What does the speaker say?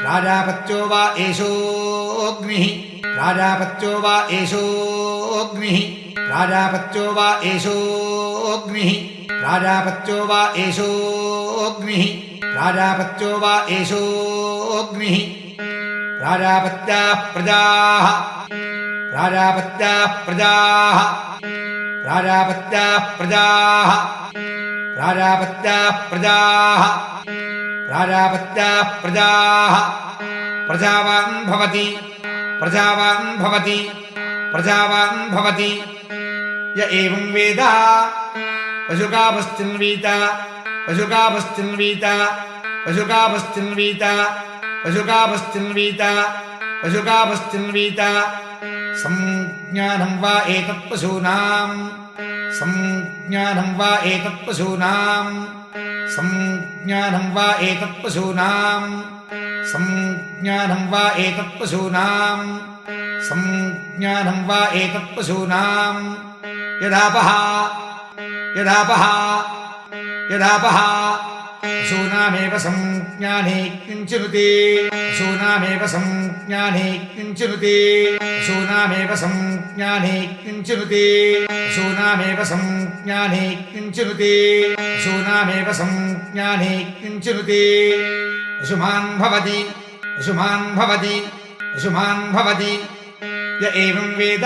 राजापत्यो वा एषोऽग्निः राजापत्यो वा एषोऽग्निः राजापत्यो वा एषोऽग्निः राजापत्यो वा एषोऽग्निः राजापत्यो वा एषोऽग्निः राजापत्याः प्रजाः राजापत्याः प्रजाः राजापत्याः प्रजाः राजापत्याः प्रजाः राजापत्याः प्रजाः प्रजावान् भवति प्रजावान् भवति प्रजावान् भवति य एवं वेद पशुकामश्चिन्वीत पशुकामश्चिन्वीत पशुकामश्चिन्वीत पशुकामश्चिन्वीत पशुकामश्चिन्वीत संज्ञानं वा एतत्पशूनां संज्ञानं वा एतत्पशूनां संज्ञानं वा एतत्पशूनां संज्ञानं वा एतत्पशूनां संज्ञानं वा एतत्पशूनां यदापः यदापः यदापः पशूनामेव संज्ञाने किञ्चिनुते पशूनामेव संज्ञाने किञ्चिनुते पशूनामेव संज्ञाने किञ्चिनुते पशूनामेव संज्ञाने किञ्चिनुते पशूनामेव संज्ञाने किञ्चिनुते पशुमान् भवति पशुमान् भवति पशुमान् भवति य एवं वेद